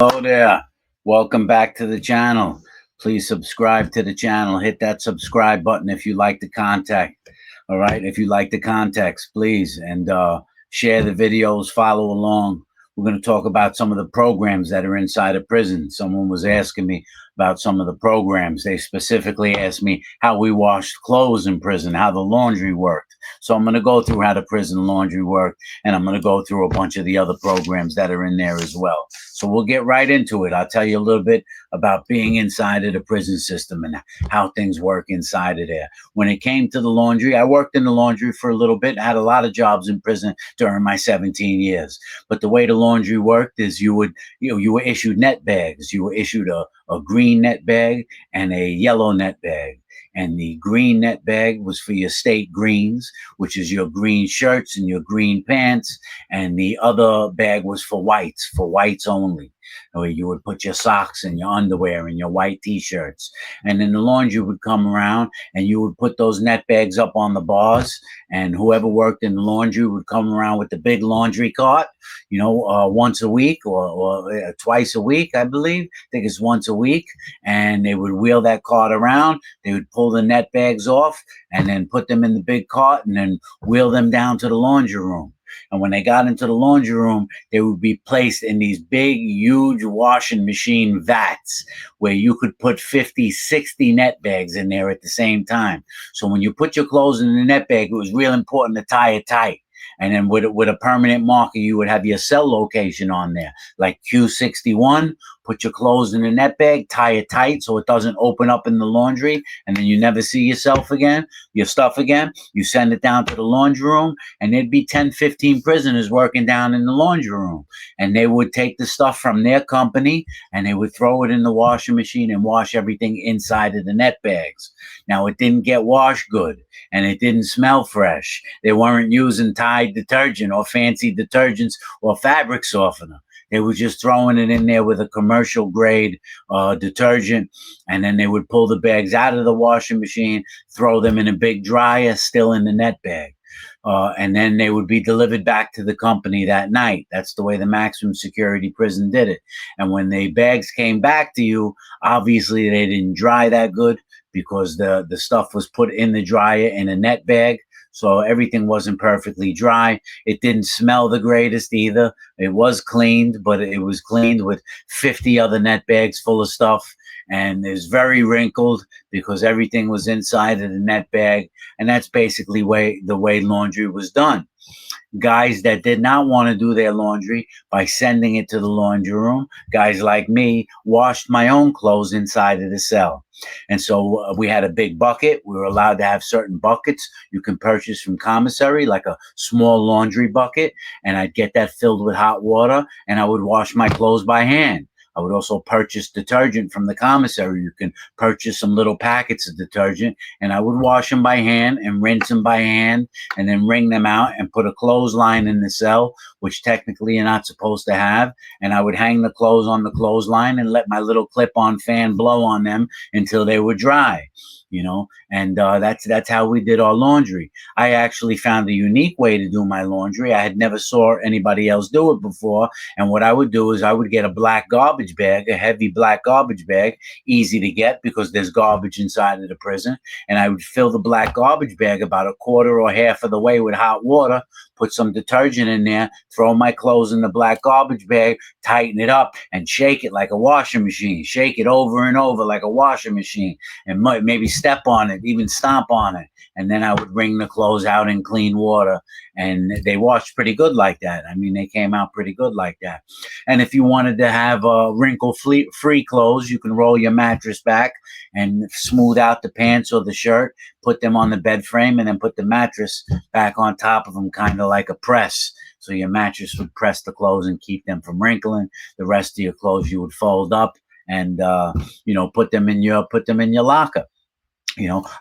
Hello there. Welcome back to the channel. Please subscribe to the channel. Hit that subscribe button if you like the content. All right. If you like the context, please. And share the videos, follow along. We're going to talk about some of the programs that are inside of prison. Someone was asking me about some of the programs. They specifically asked me how we washed clothes in prison, how the laundry worked. So I'm going to go through how the prison laundry worked, and I'm going to go through a bunch of the other programs that are in there as well. So we'll get right into it. I'll tell you a little bit about being inside of the prison system and how things work inside of there. When it came to the laundry, I worked in the laundry for a little bit. I had a lot of jobs in prison during my 17 years. But the way the laundry worked is you were issued net bags. You were issued a green net bag and a yellow net bag. And the green net bag was for your state greens, which is your green shirts and your green pants. And the other bag was for whites only. Where you would put your socks and your underwear and your white t-shirts. And then the laundry would come around and you would put those net bags up on the bars, and whoever worked in the laundry would come around with the big laundry cart, once a week or twice a week, I believe. I think it's once a week. And they would wheel that cart around. They would pull the net bags off and then put them in the big cart and then wheel them down to the laundry room. And when they got into the laundry room, they would be placed in these big, huge washing machine vats where you could put 50, 60 net bags in there at the same time. So when you put your clothes in the net bag, it was real important to tie it tight. And then with a permanent marker, you would have your cell location on there, like Q61. Put your clothes in the net bag, tie it tight so it doesn't open up in the laundry, and then you never see your stuff again. You send it down to the laundry room, and there'd be 10, 15 prisoners working down in the laundry room. And they would take the stuff from their company, and they would throw it in the washing machine and wash everything inside of the net bags. Now, it didn't get washed good, and it didn't smell fresh. They weren't using Tide detergent or fancy detergents or fabric softener. They were just throwing it in there with a commercial grade detergent, and then they would pull the bags out of the washing machine, throw them in a big dryer, still in the net bag. And then they would be delivered back to the company that night. That's the way the maximum security prison did it. And when the bags came back to you, obviously they didn't dry that good because the stuff was put in the dryer in a net bag. So everything wasn't perfectly dry. It didn't smell the greatest either. It was cleaned, but it was cleaned with 50 other net bags full of stuff. And it was very wrinkled because everything was inside of the net bag. And that's basically the way laundry was done. Guys that did not want to do their laundry by sending it to the laundry room, guys like me, washed my own clothes inside of the cell. And so we had a big bucket. We were allowed to have certain buckets you can purchase from Commissary, like a small laundry bucket. And I'd get that filled with hot water, and I would wash my clothes by hand. I would also purchase detergent from the commissary. You can purchase some little packets of detergent, and I would wash them by hand and rinse them by hand and then wring them out and put a clothesline in the cell, which technically you're not supposed to have. And I would hang the clothes on the clothesline and let my little clip-on fan blow on them until they were dry. And that's how we did our laundry. I actually found a unique way to do my laundry. I had never saw anybody else do it before. And what I would do is I would get a black garbage bag, a heavy black garbage bag, easy to get because there's garbage inside of the prison. And I would fill the black garbage bag about a quarter or half of the way with hot water, put some detergent in there, throw my clothes in the black garbage bag, tighten it up, and shake it like a washing machine. Shake it over and over like a washing machine, and maybe step on it, even stomp on it. And then I would wring the clothes out in clean water, and they washed pretty good like that. I mean, they came out pretty good like that. And if you wanted to have wrinkle-free clothes, you can roll your mattress back and smooth out the pants or the shirt, put them on the bed frame, and then put the mattress back on top of them, kind of like a press. So your mattress would press the clothes and keep them from wrinkling. The rest of your clothes you would fold up and put them in your locker.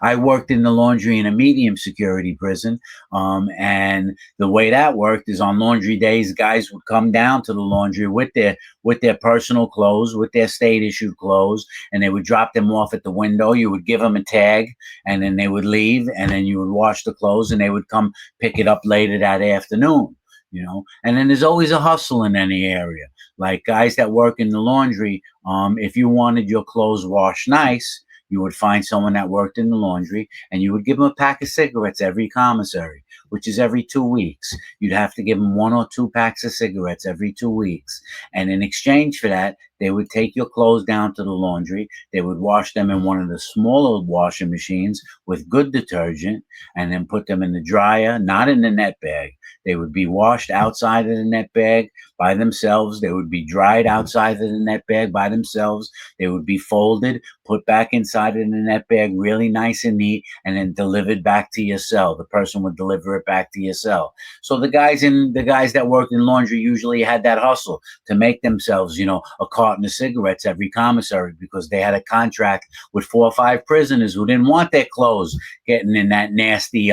I worked in the laundry in a medium security prison. And the way that worked is on laundry days, guys would come down to the laundry with their personal clothes, with their state issued clothes, and they would drop them off at the window. You would give them a tag, and then they would leave, and then you would wash the clothes, and they would come pick it up later that afternoon. And then there's always a hustle in any area. Like guys that work in the laundry, if you wanted your clothes washed nice, you would find someone that worked in the laundry and you would give them a pack of cigarettes every commissary, which is every 2 weeks. You'd have to give them 1 or 2 packs of cigarettes every 2 weeks. And in exchange for that, they would take your clothes down to the laundry. They would wash them in one of the smaller washing machines with good detergent and then put them in the dryer, not in the net bag. They would be washed outside of the net bag by themselves. They would be dried outside of the net bag by themselves. They would be folded, put back inside of the net bag, really nice and neat, and then delivered back to your cell. The person would deliver it back to your cell. So the guys that worked in laundry usually had that hustle to make themselves, a carton of cigarettes every commissary because they had a contract with 4 or 5 prisoners who didn't want their clothes getting in that nasty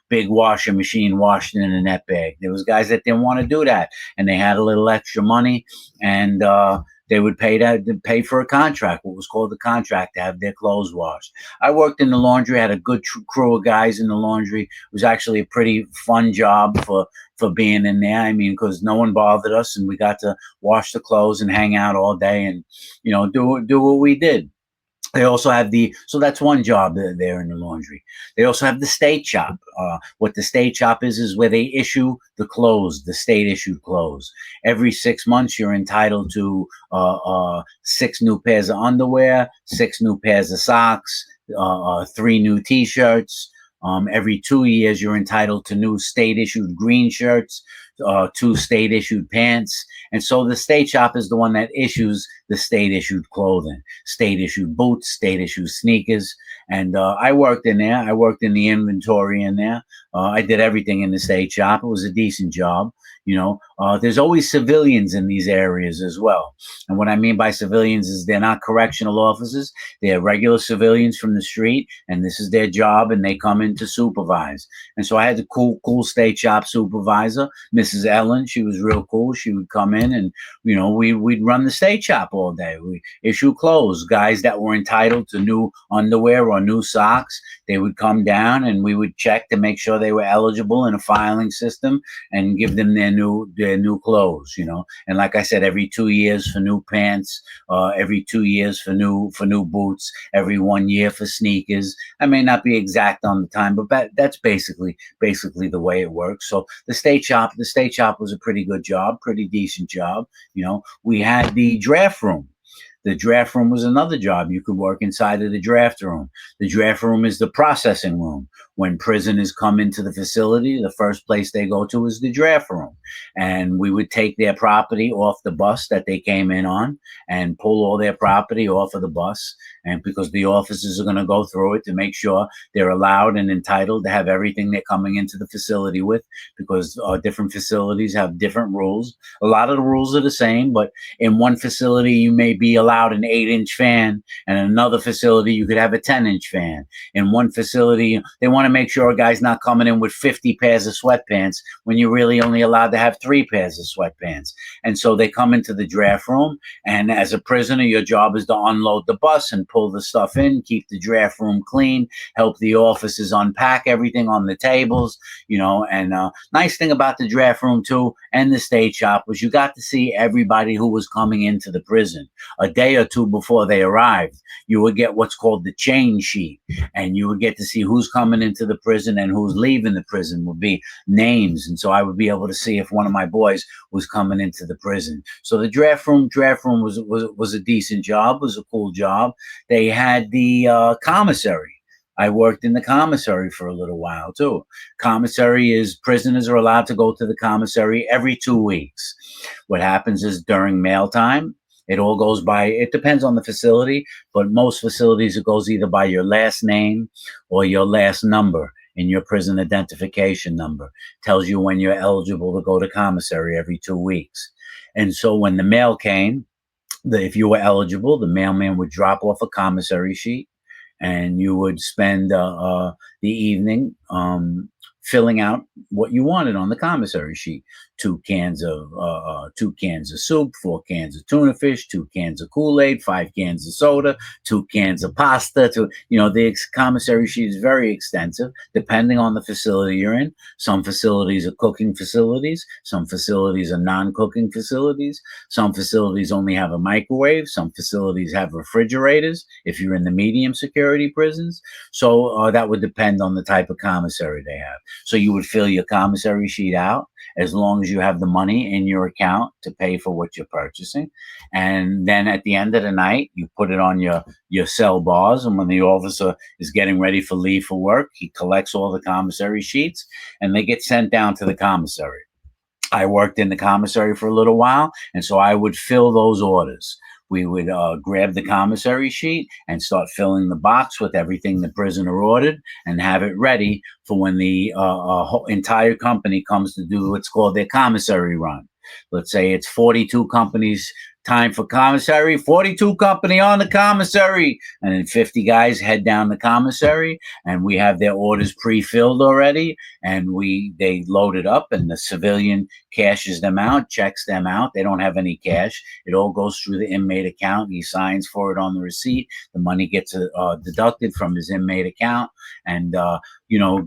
big washing machine washed in a net bag. There was guys that didn't want to do that, and they had a little extra money, and they would pay for a contract, what was called a contract, to have their clothes washed. I worked in the laundry, had a good crew of guys in the laundry. It was actually a pretty fun job for being in there. I mean, because no one bothered us, and we got to wash the clothes and hang out all day, and do what we did. They also have so that's one job there in the laundry. They also have the state shop. What the state shop is where they issue the clothes, the state issued clothes. Every 6 months, you're entitled to 6 new pairs of underwear, 6 new pairs of socks, 3 new T-shirts. Every 2 years, you're entitled to new state issued green shirts, 2 state issued pants. And so the state shop is the one that issues the state issued clothing, state issued boots, state issued sneakers. And I worked in there. I worked in the inventory in there. I did everything in the state shop. It was a decent job. There's always civilians in these areas as well. And what I mean by civilians is they're not correctional officers. They're regular civilians from the street, and this is their job, and they come in to supervise. And so I had the cool state shop supervisor, Mrs. Ellen. She was real cool. She would come in, and we'd run the state shop all day. We issue clothes. Guys that were entitled to new underwear or new socks, they would come down, and we would check to make sure they were eligible in a filing system and give them their new clothes. And like I said, every 2 years for new pants, every 2 years for new boots, every 1 year for sneakers. I may not be exact on the time, but that's basically the way it works. So the state shop was a pretty good job, pretty decent job. We had the draft room. The draft room was another job. You could work inside of the draft room. The draft room is the processing room. When prisoners come into the facility, the first place they go to is the draft room. And we would take their property off the bus that they came in on and pull all their property off of the bus. And because the officers are going to go through it to make sure they're allowed and entitled to have everything they're coming into the facility with, because different facilities have different rules. A lot of the rules are the same, but in one facility, you may be allowed an 8-inch fan, and in another facility, you could have a 10-inch fan. In one facility, they want to make sure a guy's not coming in with 50 pairs of sweatpants when you're really only allowed to have 3 pairs of sweatpants. And so they come into the draft room, and as a prisoner, your job is to unload the bus and pull the stuff in, keep the draft room clean, help the officers unpack everything on the tables, and nice thing about the draft room too, and the state shop, was you got to see everybody who was coming into the prison. A day or two before they arrived, you would get what's called the chain sheet, and you would get to see who's coming into the prison and who's leaving the prison, would be names. And so I would be able to see if one of my boys was coming into the prison. So the draft room was a decent job, was a cool job. They had the commissary. I worked in the commissary for a little while too. Commissary is prisoners are allowed to go to the commissary every 2 weeks. What happens is during mail time, it all goes by, it depends on the facility, but most facilities it goes either by your last name or your last number in your prison identification number. Tells you when you're eligible to go to commissary every 2 weeks. And so when the mail came, if you were eligible, the mailman would drop off a commissary sheet, and you would spend the evening filling out what you wanted on the commissary sheet. two cans of soup, 4 cans of tuna fish, 2 cans of Kool-Aid, 5 cans of soda, 2 cans of pasta. The commissary sheet is very extensive, depending on the facility you're in. Some facilities are cooking facilities. Some facilities are non-cooking facilities. Some facilities only have a microwave. Some facilities have refrigerators if you're in the medium security prisons. So that would depend on the type of commissary they have. So you would fill your commissary sheet out as long as you have the money in your account to pay for what you're purchasing. And then at the end of the night, you put it on your cell bars. And when the officer is getting ready for leave for work, he collects all the commissary sheets and they get sent down to the commissary. I worked in the commissary for a little while, and so I would fill those orders. We would grab the commissary sheet and start filling the box with everything the prisoner ordered and have it ready for when the whole entire company comes to do what's called their commissary run. Let's say it's 42 companies time for commissary, 42 company on the commissary, and then 50 guys head down the commissary, and we have their orders pre-filled already, and they load it up, and the civilian cashes them out, checks them out. They don't have any cash. It all goes through the inmate account. He signs for it on the receipt. The money gets deducted from his inmate account, and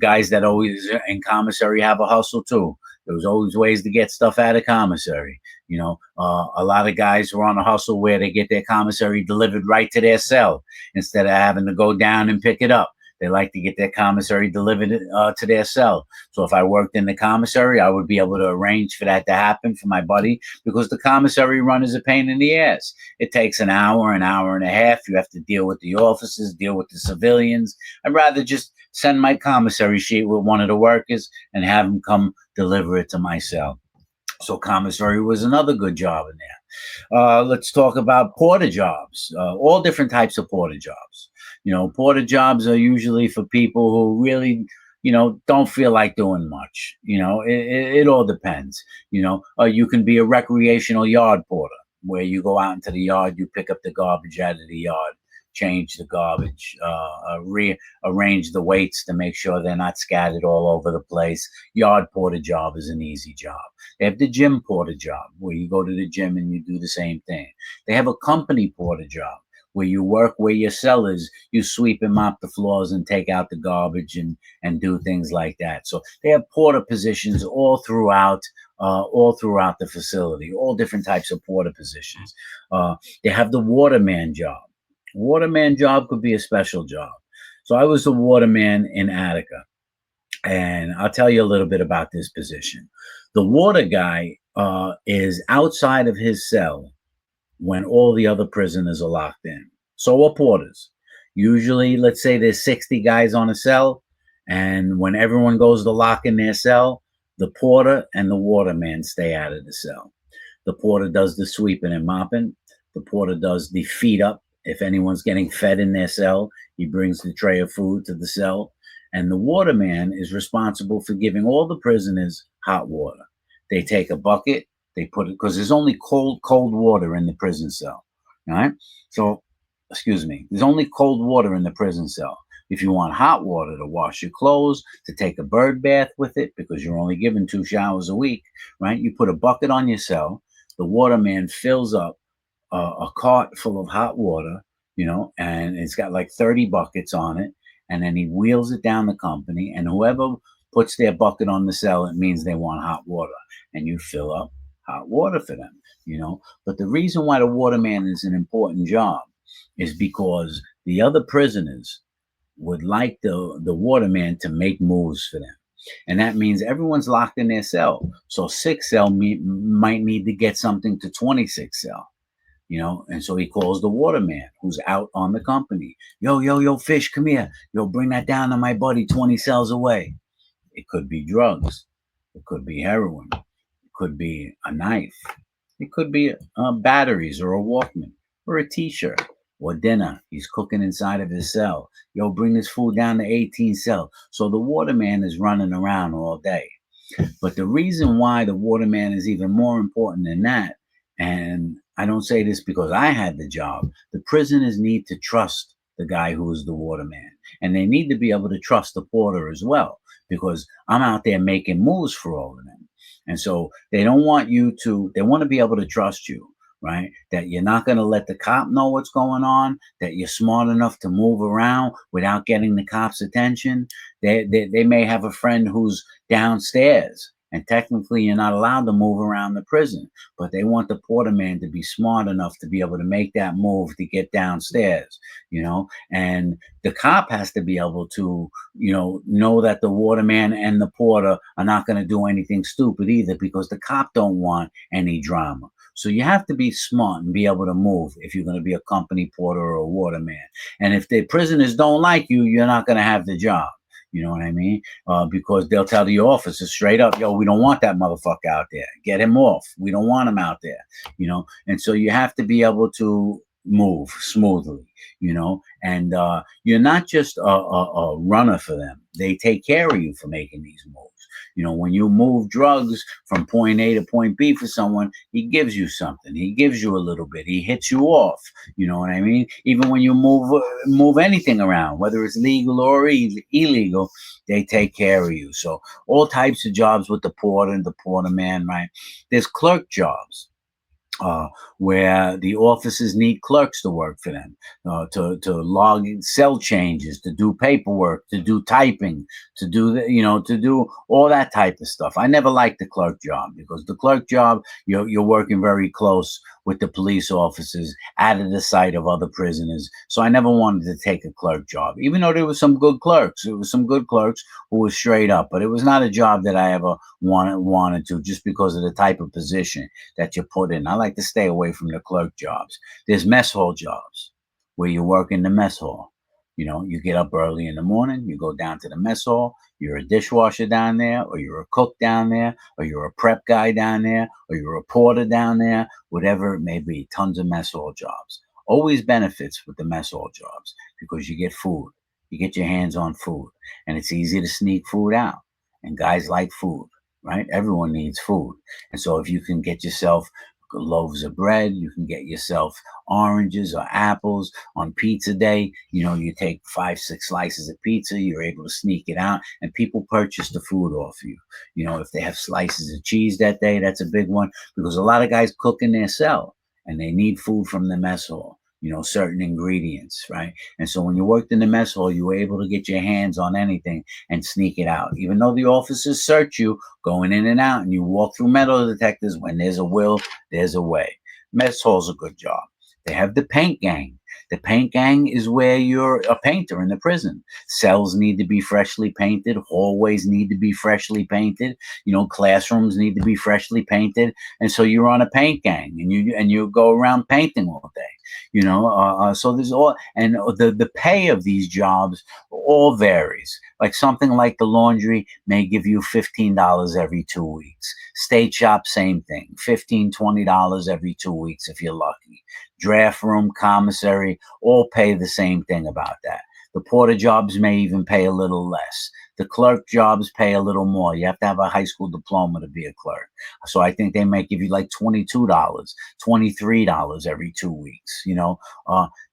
guys that always in commissary have a hustle too. There's always ways to get stuff out of commissary. A lot of guys are on a hustle where they get their commissary delivered right to their cell instead of having to go down and pick it up. They like to get their commissary delivered to their cell. So if I worked in the commissary, I would be able to arrange for that to happen for my buddy, because the commissary run is a pain in the ass. It takes an hour and a half. You have to deal with the officers, deal with the civilians. I'd rather just send my commissary sheet with one of the workers and have them come deliver it to my cell. So commissary was another good job in there. Let's talk about porter jobs, all different types of porter jobs. Porter jobs are usually for people who really, don't feel like doing much. It all depends. You can be a recreational yard porter, where you go out into the yard, you pick up the garbage out of the yard, change the garbage, rearrange the weights to make sure they're not scattered all over the place. Yard porter job is an easy job. They have the gym porter job, where you go to the gym and you do the same thing. They have a company porter job, where you work where your cell is, you sweep and mop the floors and take out the garbage and do things like that. So they have porter positions all throughout the facility, all different types of porter positions. They have the waterman job. Waterman job could be a special job. So I was a waterman in Attica, and I'll tell you a little bit about this position. The water guy is outside of his cell when all the other prisoners are locked in. So are porters. Usually, let's say there's 60 guys on a cell, and when everyone goes to lock in their cell, the porter and the waterman stay out of the cell. The porter does the sweeping and mopping. The porter does the feed up. If anyone's getting fed in their cell, he brings the tray of food to the cell. And the waterman is responsible for giving all the prisoners hot water. They take a bucket, they put it, because there's only cold water in the prison cell. All right. So, there's only cold water in the prison cell. If you want hot water to wash your clothes, to take a bird bath with it, because you're only given 2 showers a week, right? You put a bucket on your cell. The waterman fills up a cart full of hot water, and it's got like 30 buckets on it. And then he wheels it down the company, and whoever puts their bucket on the cell, it means they want hot water. And you fill up hot water for them, But the reason why the waterman is an important job is because the other prisoners would like the waterman to make moves for them. And that means everyone's locked in their cell. So 6 cell might need to get something to 26 cell. And so he calls the waterman, who's out on the company. Yo, Fish, come here. Bring that down to my buddy 20 cells away. It could be drugs. It could be heroin. It could be a knife. It could be batteries or a Walkman or a T-shirt or dinner. He's cooking inside of his cell. Bring this food down to 18 cell. So the waterman is running around all day. But the reason why the waterman is even more important than that, and I don't say this because I had the job, the prisoners need to trust the guy who is the waterman. And they need to be able to trust the porter as well, because I'm out there making moves for all of them. And so they don't want you to, they want to be able to trust you, right? That you're not going to let the cop know what's going on, that you're smart enough to move around without getting the cops' attention. They may have a friend who's downstairs, and technically you're not allowed to move around the prison, but they want the porter man to be smart enough to be able to make that move to get downstairs, and the cop has to be able to, know that the waterman and the porter are not going to do anything stupid either, because the cop don't want any drama. So you have to be smart and be able to move if you're going to be a company porter or a waterman. And if the prisoners don't like you, you're not going to have the job. You know what I mean? Because they'll tell the officer straight up, yo, we don't want that motherfucker out there. Get him off. We don't want him out there. And so you have to be able to move smoothly, and you're not just a runner for them. They take care of you for making these moves. When you move drugs from point A to point B for someone, he gives you something. He gives you a little bit. He hits you off. You know what I mean? Even when you move anything around, whether it's legal or illegal, they take care of you. So all types of jobs with the porter and the porter man, right? There's clerk jobs. Where the offices need clerks to work for them, to log cell changes, to do paperwork, to do typing, to do all that type of stuff. I never liked the clerk job, because the clerk job, you're working very close with the police officers, out of the sight of other prisoners. So I never wanted to take a clerk job, even though there was some good clerks. There was some good clerks who were straight up, but it was not a job that I ever wanted to, just because of the type of position that you put in. I like to stay away from the clerk jobs. There's mess hall jobs where you work in the mess hall. You get up early in the morning, you go down to the mess hall, you're a dishwasher down there, or you're a cook down there, or you're a prep guy down there, or you're a porter down there, whatever it may be. Tons of mess hall jobs. Always benefits with the mess hall jobs, because you get food. You get your hands on food, and it's easy to sneak food out. And guys like food, right? Everyone needs food. And so if you can get yourself loaves of bread, you can get yourself oranges or apples on pizza day. You take 5-6 slices of pizza, you're able to sneak it out, and people purchase the food off you. If they have slices of cheese that day, that's a big one, because a lot of guys cook in their cell and they need food from the mess hall. Certain ingredients, right? And so when you worked in the mess hall, you were able to get your hands on anything and sneak it out. Even though the officers search you going in and out, and you walk through metal detectors, when there's a will, there's a way. Mess hall's a good job. They have the paint gang. The paint gang is where you're a painter in the prison. Cells need to be freshly painted. Hallways need to be freshly painted. Classrooms need to be freshly painted. And so you're on a paint gang, and you go around painting all day. So there's all, and the pay of these jobs all varies. Like something like the laundry may give you $15 every 2 weeks. State shop, same thing, $15-$20 every 2 weeks if you're lucky. Draft room, commissary, all pay the same thing about that. The porter jobs may even pay a little less. The clerk jobs pay a little more. You have to have a high school diploma to be a clerk. So I think they might give you like $22, $23 every 2 weeks.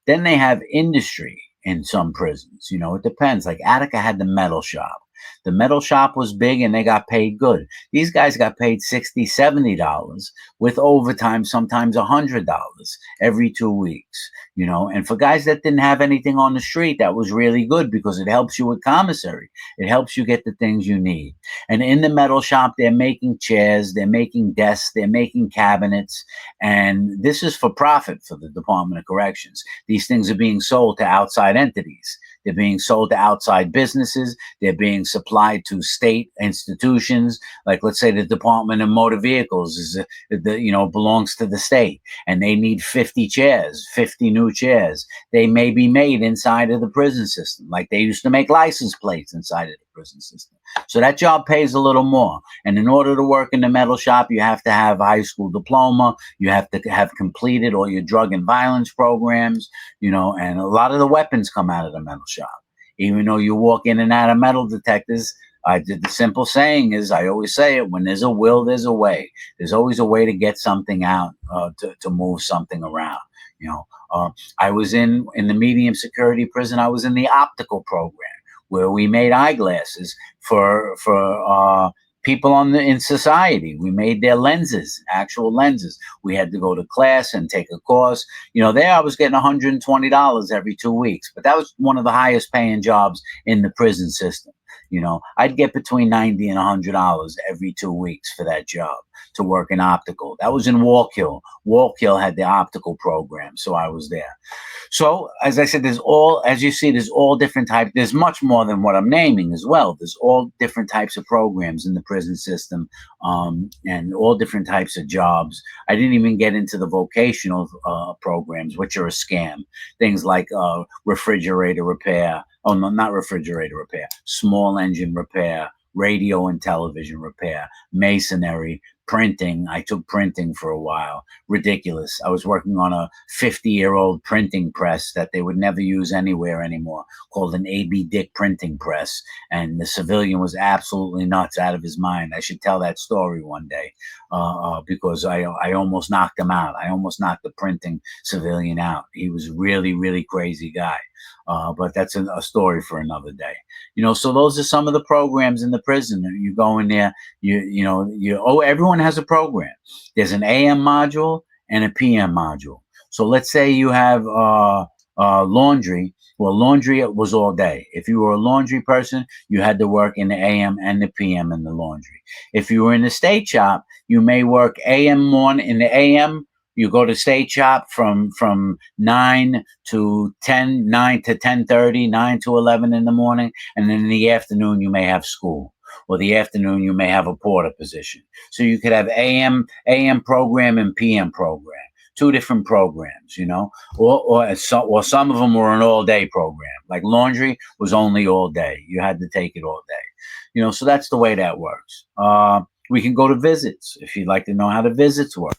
Then they have industry in some prisons. It depends. Like Attica had the metal shop. The metal shop was big and they got paid good. These guys got paid $60, $70 with overtime, sometimes $100 every 2 weeks. And for guys that didn't have anything on the street, that was really good, because it helps you with commissary. It helps you get the things you need. And in the metal shop, they're making chairs, they're making desks, they're making cabinets. And this is for profit for the Department of Corrections. These things are being sold to outside entities. They're being sold to outside businesses. They're being supplied to state institutions. Like, let's say the Department of Motor Vehicles belongs to the state, and they need 50 chairs, 50 new chairs. They may be made inside of the prison system, like they used to make license plates inside of the prison system. So that job pays a little more. And in order to work in the metal shop, you have to have a high school diploma. You have to have completed all your drug and violence programs, and a lot of the weapons come out of the metal shop. Even though you walk in and out of metal detectors, the simple saying is, I always say it, when there's a will, there's a way. There's always a way to get something out, to move something around. I was in the medium security prison. I was in the optical program, where we made eyeglasses for people in society. We made their lenses, actual lenses. We had to go to class and take a course. There I was getting $120 every 2 weeks, but that was one of the highest paying jobs in the prison system. I'd get between $90 and $100 every 2 weeks for that job to work in optical. That was in Walkill. Walkill had the optical program, so I was there. So, as I said, as you see, there's all different types. There's much more than what I'm naming as well. There's all different types of programs in the prison system, and all different types of jobs. I didn't even get into the vocational programs, which are a scam. Things like refrigerator repair. Oh, no, not refrigerator repair. Small engine repair, radio and television repair, masonry, printing. I took printing for a while. Ridiculous. I was working on a 50-year-old printing press that they would never use anywhere anymore, called an A.B. Dick printing press. And the civilian was absolutely nuts, out of his mind. I should tell that story one day, because I almost knocked him out. I almost knocked the printing civilian out. He was really, really crazy guy. But that's a story for another day. So those are some of the programs in the prison. You go in there, everyone has a program. There's an AM module and a PM module. So let's say you have laundry. Well, laundry was all day. If you were a laundry person, you had to work in the AM and the PM in the laundry. If you were in the state shop, you may work AM morning in the AM. You go to state shop from 9 to 10, 9 to 10:30, 9 to 11 in the morning. And then in the afternoon, you may have school. Or the afternoon, you may have a porter position. So you could have AM program and PM program. Two different programs, or some of them were an all-day program. Like laundry was only all day. You had to take it all day. So that's the way that works. We can go to visits if you'd like to know how the visits work.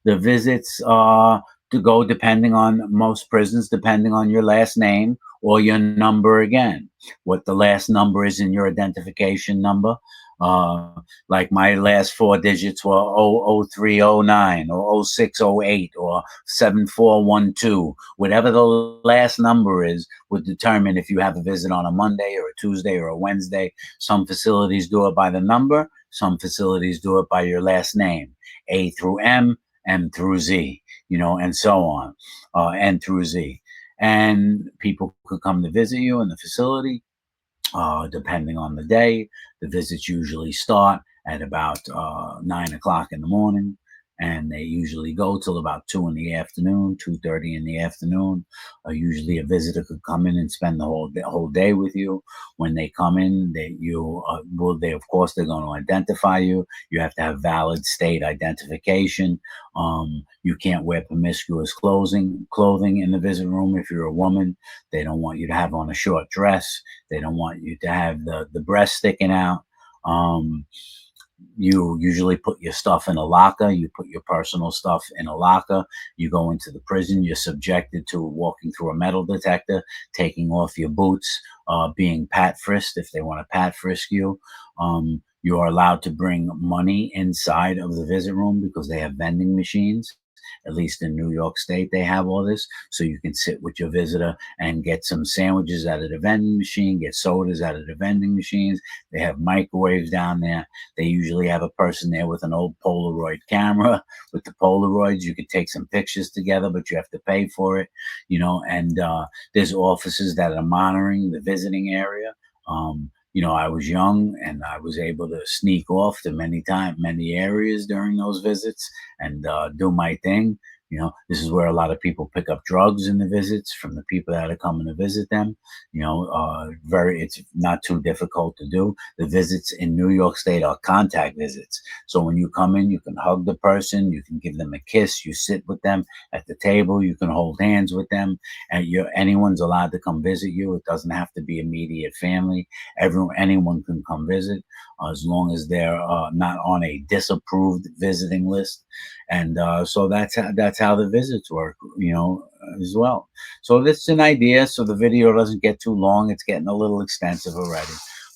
The visits to go depending on most prisons, depending on your last name or your number again. What the last number is in your identification number. Like my last four digits were 00309 or 0608 or 7412. Whatever the last number is would determine if you have a visit on a Monday or a Tuesday or a Wednesday. Some facilities do it by the number. Some facilities do it by your last name. A through M through Z, and so on, N through Z. And people could come to visit you in the facility, depending on the day. The visits usually start at about 9 o'clock in the morning, and they usually go till about 2 in the afternoon, 2:30 in the afternoon. Usually a visitor could come in and spend the whole day with you. When they come in, they're going to identify you. You have to have valid state identification. You can't wear promiscuous clothing in the visit room if you're a woman. They don't want you to have on a short dress. They don't want you to have the breast sticking out. You usually put your stuff in a locker. You put your personal stuff in a locker. You go into the prison. You're subjected to walking through a metal detector, taking off your boots, being pat frisked if they want to pat frisk you. You are allowed to bring money inside of the visit room because they have vending machines. At least in New York State, they have all this. So you can sit with your visitor and get some sandwiches out of the vending machine, get sodas out of the vending machines. They have microwaves down there. They usually have a person there with an old Polaroid camera. With the Polaroids, you could take some pictures together, but you have to pay for it, and there's officers that are monitoring the visiting area. I was young and I was able to sneak off to many areas during those visits and do my thing. This is where a lot of people pick up drugs in the visits from the people that are coming to visit them. It's not too difficult to do. The visits in New York State are contact visits. So when you come in, you can hug the person, you can give them a kiss, you sit with them at the table, you can hold hands with them, and anyone's allowed to come visit you. It doesn't have to be immediate family. Anyone can come visit as long as they're not on a disapproved visiting list. And so that's how the visits work, as well. So this is an idea. So the video doesn't get too long. It's getting a little extensive already.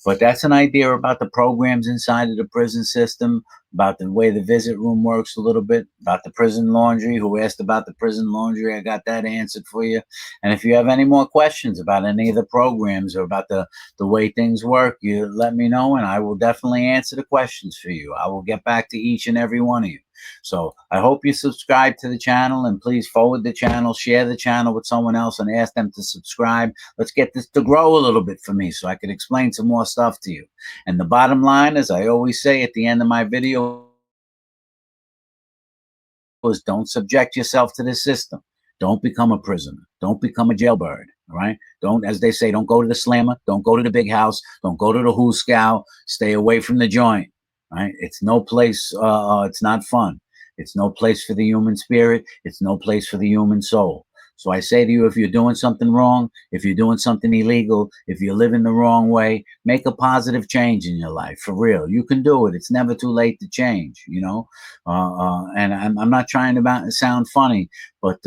But that's an idea about the programs inside of the prison system, about the way the visit room works a little bit, about the prison laundry. Who asked about the prison laundry? I got that answered for you. And if you have any more questions about any of the programs or about the way things work, you let me know, and I will definitely answer the questions for you. I will get back to each and every one of you. So I hope you subscribe to the channel, and please forward the channel, share the channel with someone else, and ask them to subscribe. Let's get this to grow a little bit for me so I can explain some more stuff to you. And the bottom line, as I always say at the end of my video, is don't subject yourself to this system. Don't become a prisoner. Don't become a jailbird. All right. Don't, as they say, don't go to the slammer. Don't go to the big house. Don't go to the who scow. Stay away from the joint. Right. It's no place. It's not fun. It's no place for the human spirit. It's no place for the human soul. So I say to you, if you're doing something wrong, if you're doing something illegal, if you're living the wrong way, make a positive change in your life. For real. You can do it. It's never too late to change, you know. And I'm not trying to sound funny, but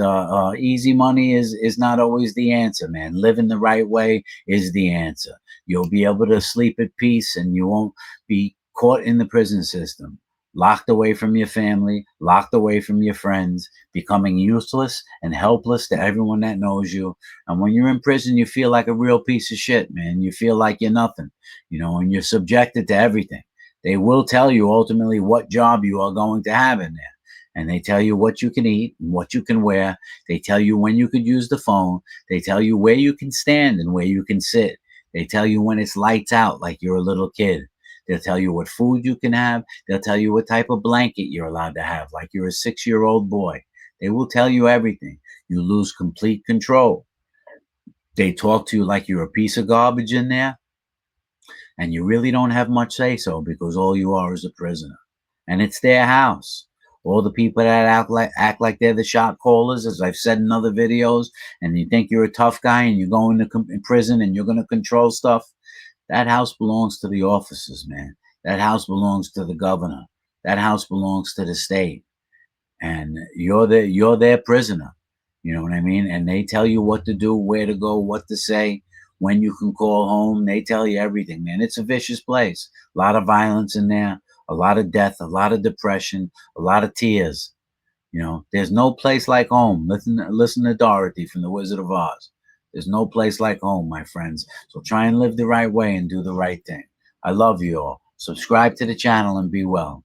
easy money is not always the answer, man. Living the right way is the answer. You'll be able to sleep at peace, and you won't be caught in the prison system, locked away from your family, locked away from your friends, becoming useless and helpless to everyone that knows you. And when you're in prison, you feel like a real piece of shit, man. You feel like you're nothing, you know, and you're subjected to everything. They will tell you ultimately what job you are going to have in there. And they tell you what you can eat and what you can wear. They tell you when you could use the phone. They tell you where you can stand and where you can sit. They tell you when it's lights out, like you're a little kid. They'll tell you what food you can have. They'll tell you what type of blanket you're allowed to have, like you're a 6-year-old boy. They will tell you everything. You lose complete control. They talk to you like you're a piece of garbage in there, and you really don't have much say so because all you are is a prisoner. And it's their house. All the people that act like they're the shot callers, as I've said in other videos, and you think you're a tough guy and you're going to prison and you're going to control stuff, that house belongs to the officers, man. That house belongs to the governor. That house belongs to the state. And you're their prisoner. You know what I mean? And they tell you what to do, where to go, what to say, when you can call home. They tell you everything, man. It's a vicious place. A lot of violence in there, a lot of death, a lot of depression, a lot of tears. You know, there's no place like home. Listen to Dorothy from The Wizard of Oz. There's no place like home, my friends. So try and live the right way and do the right thing. I love you all. Subscribe to the channel and be well.